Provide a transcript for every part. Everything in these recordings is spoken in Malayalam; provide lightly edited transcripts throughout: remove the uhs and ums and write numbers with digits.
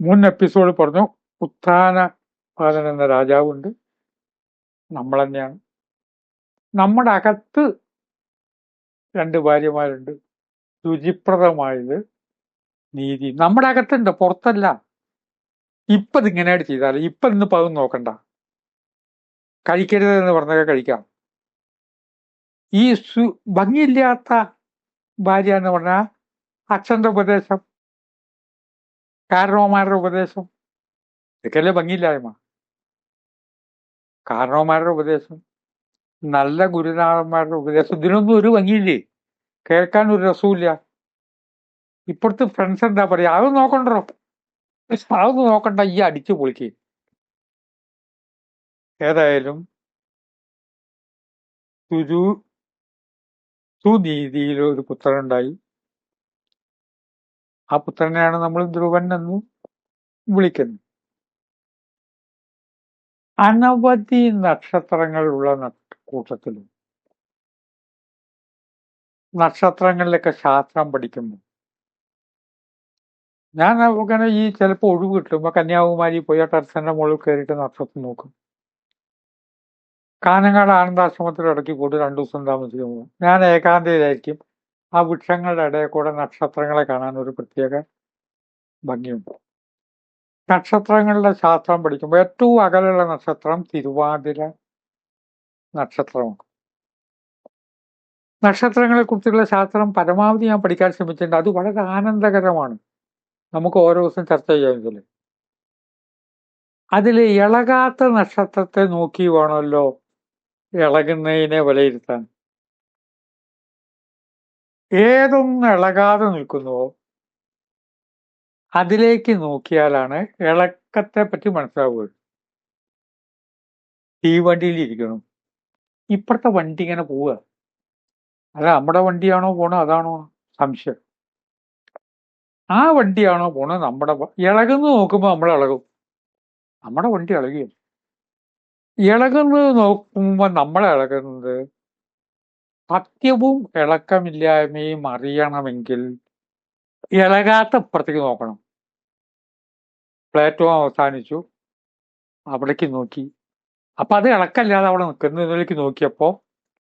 മുൻ എപ്പിസോഡ് പറഞ്ഞു ഉത്ഥാനപാദൻ എന്ന രാജാവുണ്ട്, നമ്മൾ തന്നെയാണ്. നമ്മുടെ അകത്ത് 2 ഭാര്യമാരുണ്ട്. ശുചിപ്രദമായത് നീതി നമ്മുടെ അകത്തുണ്ട്, പുറത്തല്ല. ഇപ്പൊ ഇതിങ്ങനെയായിട്ട് ചെയ്താൽ ഇപ്പൊ ഇന്നിപ്പോ അത് നോക്കണ്ട. കഴിക്കരുത് എന്ന് പറഞ്ഞൊക്കെ കഴിക്കാം. ഈ ഭംഗിയില്ലാത്ത ഭാര്യ എന്ന് പറഞ്ഞാൽ അച്ഛന്റെ ഉപദേശം, കാരണവന്മാരുടെ ഉപദേശം, ഇതൊക്കെയല്ലേ ഭംഗിയില്ലായ്മ. കാരണവന്മാരുടെ ഉപദേശം, നല്ല ഗുരുനാഥന്മാരുടെ ഉപദേശം, ഇതിനൊന്നും ഒരു ഭംഗിയില്ലേ, കേൾക്കാൻ ഒരു രസമില്ല. ഇപ്പോഴത്തെ ഫ്രണ്ട്സ് എന്താ പറയാ, അത് നോക്കണ്ടോ, അതൊന്നും നോക്കണ്ട, ഈ അടിച്ചു പൊളിക്ക്. ഏതായാലും സുനീതിയിൽ ഒരു പുത്രനുണ്ടായി. ആ പുത്രനെയാണ് നമ്മൾ ധ്രുവൻ എന്ന് വിളിക്കുന്നത്. അനവധി നക്ഷത്രങ്ങളുള്ള കൂട്ടത്തിലും നക്ഷത്രങ്ങളിലൊക്കെ ശാസ്ത്രം പഠിക്കുമ്പോൾ ഞാൻ അങ്ങനെ ഈ ചിലപ്പോൾ ഒഴിവ് കിട്ടുമ്പോൾ കന്യാകുമാരി പോയി ആ ടെറസിന്റെ മുകളിൽ കയറിയിട്ട് നക്ഷത്രം നോക്കും. കാനങ്ങാട് ആനന്ദാശ്രമത്തിൽ ഇടയ്ക്ക് പോയിട്ട് 2 ദിവസം താമസിക്കുമ്പോൾ ഞാൻ ഏകാന്തയിലായിരിക്കും. ആ വൃക്ഷങ്ങളുടെ ഇടയിൽ കൂടെ നക്ഷത്രങ്ങളെ കാണാൻ ഒരു പ്രത്യേക ഭംഗിയുണ്ട്. നക്ഷത്രങ്ങളുടെ ശാസ്ത്രം പഠിക്കുമ്പോൾ ഏറ്റവും അകലുള്ള നക്ഷത്രം തിരുവാതിര നക്ഷത്രമാണ്. നക്ഷത്രങ്ങളെ കുറിച്ചുള്ള ശാസ്ത്രം പരമാവധി ഞാൻ പഠിക്കാൻ ശ്രമിച്ചിട്ടുണ്ട്. അത് വളരെ ആനന്ദകരമാണ്. നമുക്ക് ഓരോ ദിവസം ചർച്ച ചെയ്യാമെങ്കിൽ അതിൽ ഇളകാത്ത നക്ഷത്രത്തെ നോക്കി വേണമല്ലോ ഇളകുന്നതിനെ വിലയിരുത്താൻ. ഏതൊന്നും ഇളകാതെ നിൽക്കുന്നുവോ അതിലേക്ക് നോക്കിയാലാണ് ഇളക്കത്തെ പറ്റി മനസ്സിലാവുക. തീവണ്ടിയിലിരിക്കണം, ഇപ്പുറത്തെ വണ്ടി ഇങ്ങനെ പോവുക, അല്ല നമ്മുടെ വണ്ടിയാണോ പോണത് അതാണോ സംശയം. ആ വണ്ടിയാണോ പോണത് നമ്മുടെ ഇളകുന്നത് നോക്കുമ്പോൾ നമ്മൾ ഇളകും, നമ്മുടെ വണ്ടി ഇളകിയോ. ഇളകുന്നത് നോക്കുമ്പോൾ നമ്മൾ ഇളകുന്നത് സത്യവും ഇളക്കമില്ലായ്മയും അറിയണമെങ്കിൽ ഇളകാത്ത ഇപ്പുറത്തേക്ക് നോക്കണം. പ്ലേറ്റോ അവസാനിച്ചു, അവിടേക്ക് നോക്കി, അപ്പൊ അത് ഇളക്കല്ലാതെ അവിടെ നിൽക്കുന്നതിലേക്ക് നോക്കിയപ്പോ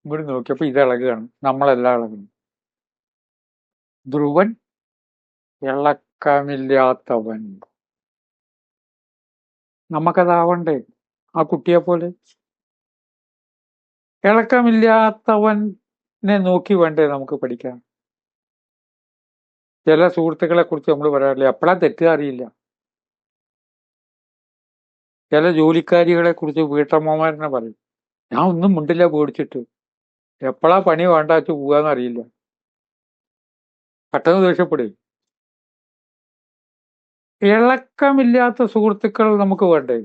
ഇവിടെ നോക്കിയപ്പോ ഇത് ഇളകുകയാണ്, നമ്മളെല്ലാം ഇളകുന്നു. ധ്രുവൻ ഇളക്കമില്ലാത്തവൻ. നമുക്കതാവണ്ടേ ആ കുട്ടിയെ പോലെ? ഇളക്കമില്ലാത്തവനെ നോക്കി വേണ്ടേ നമുക്ക് പഠിക്കാൻ? ചില സുഹൃത്തുക്കളെ കുറിച്ച് നമ്മൾ പറയാറില്ല, എപ്പോഴാ തെറ്റുക അറിയില്ല. ചില ജോലിക്കാരികളെ കുറിച്ച് വീട്ടമ്മമാരെന്നെ പറയും, ഞാൻ ഒന്നും മുണ്ടില്ല പേടിച്ചിട്ട്, എപ്പോഴാ പണി വേണ്ട വെച്ച് പോവാന്നറിയില്ല. പെട്ടെന്ന് ദേഷ്യപ്പെടും. ഇളക്കമില്ലാത്ത സുഹൃത്തുക്കൾ നമുക്ക് വേണ്ടേ?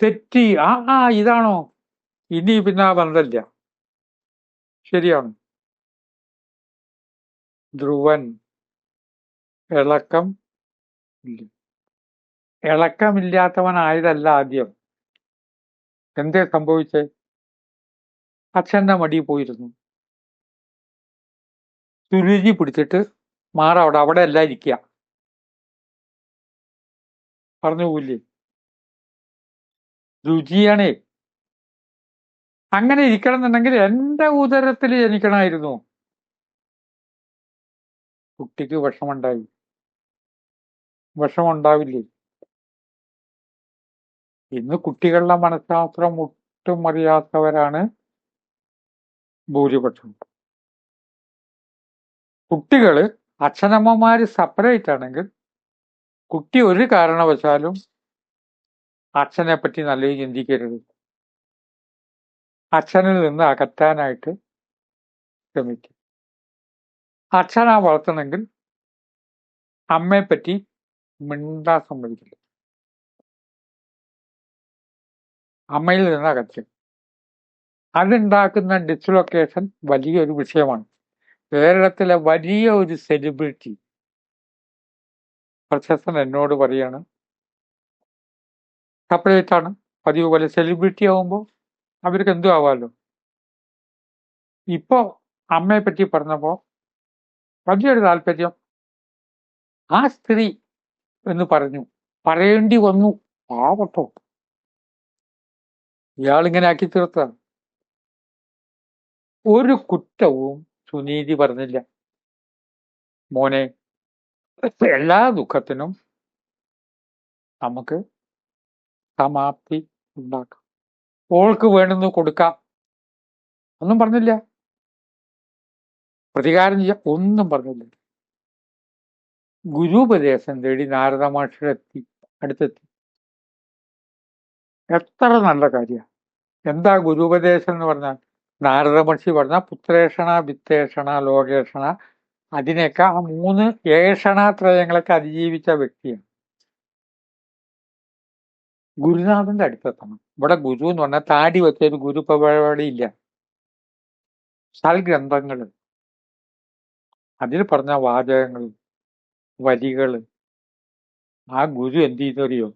തെറ്റി ഇതാണോ, ഇനി പിന്നെ ആ ബന്ധമില്ല. ശരിയാണ്. ധ്രുവൻ ഇളക്കം ഇല്ല. ഇളക്കമില്ലാത്തവനായതല്ല ആദ്യം. എന്തേ സംഭവിച്ചേ? അച്ഛന്റെ മടി പോയിരുന്നു, സുരുചി പിടിച്ചിട്ട് അവിടെ അല്ല ഇരിക്കുക, പറഞ്ഞു പോയില്ലേ? രുചിയാണേ. അങ്ങനെ ഇരിക്കണം എന്നുണ്ടെങ്കിൽ എന്റെ ഉദരത്തിൽ ജനിക്കണമായിരുന്നു. കുട്ടിക്ക് വിഷമുണ്ടായി. വിഷമുണ്ടാവില്ലേ? ഇന്ന് കുട്ടികളുടെ മനഃശാസ്ത്രം ഒട്ടും അറിയാത്തവരാണ് ഭൂരിപക്ഷം. കുട്ടികള് അച്ഛനമ്മമാര് സെപ്പറേറ്റ് ആണെങ്കിൽ കുട്ടി ഒരു കാരണവശാലും അച്ഛനെ പറ്റി നല്ലത് ചിന്തിക്കരുത്. അച്ഛനിൽ നിന്ന് അകറ്റാനായിട്ട് ശ്രമിക്കും. അച്ഛനാ വളർത്തണമെങ്കിൽ അമ്മയെപ്പറ്റി മിണ്ടാൻ സമ്മതിക്കില്ല, അമ്മയിൽ നിന്ന് അകറ്റും. അതുണ്ടാക്കുന്ന ഡിസ്ലൊക്കേഷൻ വലിയൊരു വിഷയമാണ്. കേരളത്തിലെ വലിയ ഒരു സെലിബ്രിറ്റി പ്രശസ്തൻ എന്നോട് പറയാണ്, സെപ്പറേറ്റ് ആണ്, പതിവ് പോലെ സെലിബ്രിറ്റി ആവുമ്പോൾ അവർക്ക് എന്തും ആവാമല്ലോ. ഇപ്പോ അമ്മയെ പറ്റി പറഞ്ഞപ്പോ വലിയൊരു താല്പര്യം. ആ സ്ത്രീ എന്ന് പറഞ്ഞു. പറയേണ്ടി വന്നു. പാവട്ടോ, ഇയാളിങ്ങനെ ആക്കി തീർത്ത. ഒരു കുറ്റവും സുനീതി പറഞ്ഞില്ല. മോനെ, എല്ലാ ദുഃഖത്തിനും നമുക്ക് സമാപ്തി ഉണ്ടാക്കാം, ഓൾക്ക് വേണമെന്ന് കൊടുക്കാം, ഒന്നും പറഞ്ഞില്ല. പ്രതികാരം ചെയ്യാം, ഒന്നും പറഞ്ഞില്ല. ഗുരുപദേശം തേടി നാരദ മഹർഷി അടുത്തെത്തി. എത്ര നല്ല കാര്യമാണ്. എന്താ ഗുരുപദേശം എന്ന് പറഞ്ഞാൽ? നാരദ മഹർഷി പറഞ്ഞ പുത്രേഷണ, വിത്തേഷണ, ലോകേഷണ, അതിനെയൊക്കെ ആ 3 ഏഷണാത്രയങ്ങളൊക്കെ അതിജീവിച്ച വ്യക്തിയാണ്. ഗുരുനാഥന്റെ അടുത്തെത്തണം. ഇവിടെ ഗുരു എന്ന് പറഞ്ഞാൽ താടി വെച്ചൊരു ഗുരു പരിപാടിയില്ല. സൽഗ്രന്ഥങ്ങള്, അതിൽ പറഞ്ഞ വാചകങ്ങൾ, വരികള്, ആ ഗുരു എന്ത് ചെയ്തറിയോ?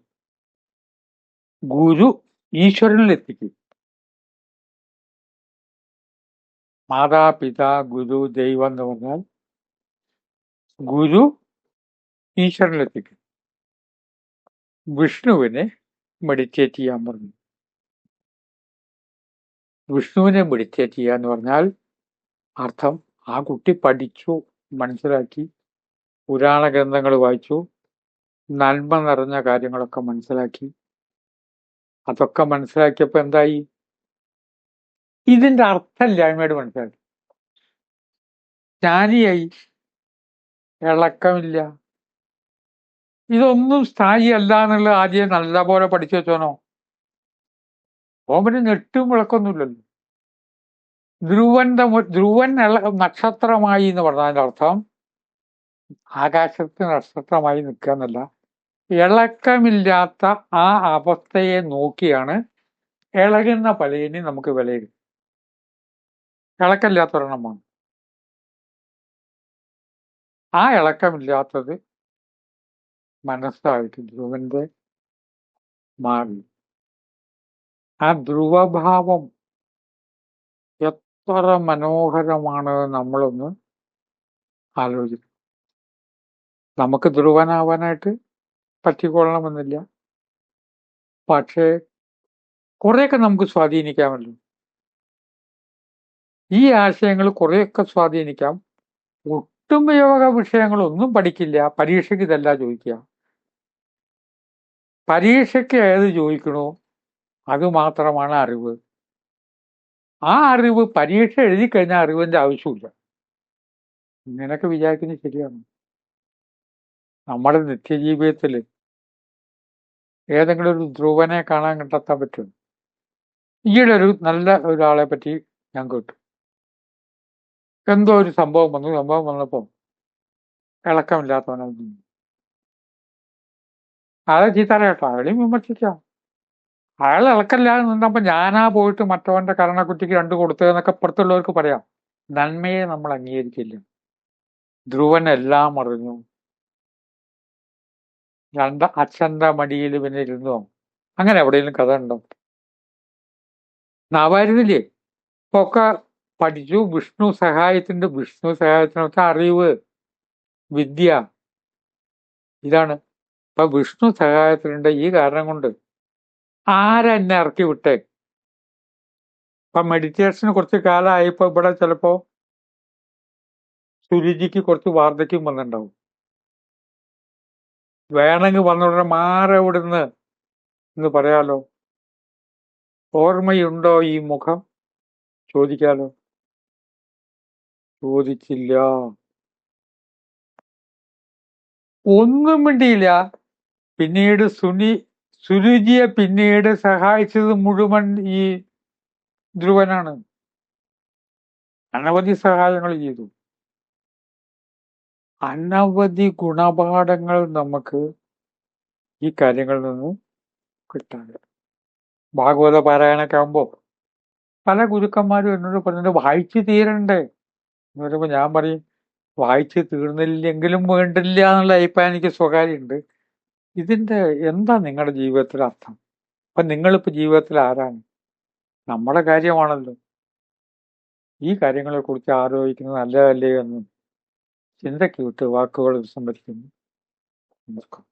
ഗുരു ഈശ്വരനിലെത്തിക്കും. മാതാപിതാ ഗുരു ദൈവം എന്ന് പറഞ്ഞാൽ ഗുരു ഈശ്വരനിലെത്തിക്കും. വിഷ്ണുവിനെ മെഡിറ്റേറ്റ് ചെയ്യാൻ പറഞ്ഞു. വിഷ്ണുവിനെ മെഡിറ്റേറ്റ് ചെയ്യാന്ന് പറഞ്ഞാൽ അർത്ഥം, ആ കുട്ടി പഠിച്ചു, മനസ്സിലാക്കി, പുരാണ ഗ്രന്ഥങ്ങൾ വായിച്ചു, നന്മ നിറഞ്ഞ കാര്യങ്ങളൊക്കെ മനസ്സിലാക്കി. അതൊക്കെ മനസ്സിലാക്കിയപ്പോ എന്തായി? ഇതിന്റെ അർത്ഥമില്ലായ്മയോട് മനസ്സിലാക്കി. ജ്ഞാനിയായി. ഇളക്കമില്ല. ഇതൊന്നും സ്ഥായി അല്ല എന്നുള്ളത് ആദ്യം നല്ലപോലെ പഠിച്ചു വെച്ചോനോ. ഓമന് നെട്ടും വിളക്കൊന്നുമില്ലല്ലോ. ധ്രുവൻ നക്ഷത്രമായി എന്ന് പറഞ്ഞതിന്റെ അർത്ഥം ആകാശത്ത് നക്ഷത്രമായി നിൽക്കുക എന്നല്ല. ഇളക്കമില്ലാത്ത ആ അവസ്ഥയെ നോക്കിയാണ് ഇളകുന്ന പലയിനെ നമുക്ക് വിലയിരുത്തും. ഇളക്കമില്ലാത്ത ഒരെണ്ണമാണ്. ആ ഇളക്കമില്ലാത്തത് മനസ്സായിട്ട് ധ്രുവന്റെ മാറി. ആ ധ്രുവഭാവം എത്ര മനോഹരമാണ് നമ്മളൊന്ന് ആലോചിക്കും. നമുക്ക് ധ്രുവനാവാനായിട്ട് പറ്റിക്കൊള്ളണമെന്നില്ല, പക്ഷേ കുറെയൊക്കെ നമുക്ക് സ്വാധീനിക്കാമല്ലോ. ഈ ആശയങ്ങൾ കുറെയൊക്കെ സ്വാധീനിക്കാം. ഒട്ടും യോഗ വിഷയങ്ങളൊന്നും പഠിക്കില്ല, പരീക്ഷയ്ക്ക് ഇതല്ല ചോദിക്കുക. പരീക്ഷയ്ക്ക് ഏത് ചോദിക്കണോ അത് മാത്രമാണ് അറിവ്. ആ അറിവ് പരീക്ഷ എഴുതി കഴിഞ്ഞാൽ അറിവിന്റെ ആവശ്യമില്ല. ഇങ്ങനെയൊക്കെ വിചാരിക്കുന്നത് ശരിയാണ്. നമ്മുടെ നിത്യജീവിതത്തിൽ ഏതെങ്കിലും ഒരു ധ്രുവനെ കാണാൻ കണ്ടെത്താൻ പറ്റും. ഈയിടെ ഒരു നല്ല ഒരാളെ പറ്റി ഞാൻ കേട്ടു. എന്തോ ഒരു സംഭവം വന്നപ്പോ ഇളക്കമില്ലാത്തവനായിരുന്നു. അയാളെ ചീത്താര കേട്ടോ, അയാളെയും വിമർശിക്കാം. അയാൾ ഇളക്കമില്ലാതെ നിന്നപ്പോ ഞാനാ പോയിട്ട് മറ്റവന്റെ കരണക്കുറ്റിക്ക് 2 കൊടുത്തതെന്നൊക്കെ പുറത്തുള്ളവർക്ക് പറയാം. നന്മയെ നമ്മൾ അംഗീകരിക്കില്ല. ധ്രുവൻ എല്ലാം അറിഞ്ഞു. അച്ഛന്റെ മടിയിൽ പിന്നെ ഇരുന്നോ? അങ്ങനെ എവിടെയെങ്കിലും കഥ ഉണ്ടോ? നാവായിരുന്നില്ലേ? ഇപ്പൊ ഒക്കെ പഠിച്ചു. വിഷ്ണു സഹായത്തിന് വെച്ചാൽ അറിവ്, വിദ്യ, ഇതാണ്. ഇപ്പൊ വിഷ്ണു സഹായത്തിനുണ്ട്. ഈ കാരണം കൊണ്ട് ആരെന്നെ ഇറക്കി വിട്ടേ? ഇപ്പൊ മെഡിറ്റേഷന് കുറച്ച് കാലമായിപ്പോ ഇവിടെ ചിലപ്പോ സുരുചിക്ക് കുറച്ച് വാർദ്ധക്യം വന്നിട്ടുണ്ടാവും. വേണമെങ്കിൽ വന്നുടനെ മാറെവിടുന്ന് എന്ന് പറയാലോ. ഓർമ്മയുണ്ടോ ഈ മുഖം ചോദിക്കാലോ. ചോദിച്ചില്ല, ഒന്നും മിണ്ടിയില്ല. പിന്നീട് സുരുചിയെ പിന്നീട് സഹായിച്ചത് മുഴുവൻ ഈ ധ്രുവനാണ്. അനവധി സഹായങ്ങൾ ചെയ്തു. അനവധി ഗുണപാഠങ്ങൾ നമുക്ക് ഈ കാര്യങ്ങളിൽ നിന്ന് കിട്ടാൻ. ഭാഗവത പാരായണൊക്കെ ആകുമ്പോ പല ഗുരുക്കന്മാരും എന്നോട് പറഞ്ഞിട്ട് വായിച്ചു തീരണ്ടേ എന്ന് പറയുമ്പോ ഞാൻ പറയും, വായിച്ചു തീർന്നില്ലെങ്കിലും വേണ്ടില്ല എന്നുള്ള അഭിപ്രായം എനിക്ക് സ്വകാര്യമുണ്ട്. ഇതിന്റെ എന്താ നിങ്ങളുടെ ജീവിതത്തിലെ അർത്ഥം? അപ്പൊ നിങ്ങളിപ്പോ ജീവിതത്തിൽ ആരാണ്? നമ്മുടെ കാര്യമാണല്ലോ. ഈ കാര്യങ്ങളെ കുറിച്ച് ആലോചിക്കുന്നത് നല്ലതല്ലേ എന്ന് ചിന്തയ്ക്ക് വിട്ട് വാക്കുകൾ സംഭരിക്കുന്നു. നമസ്കാരം.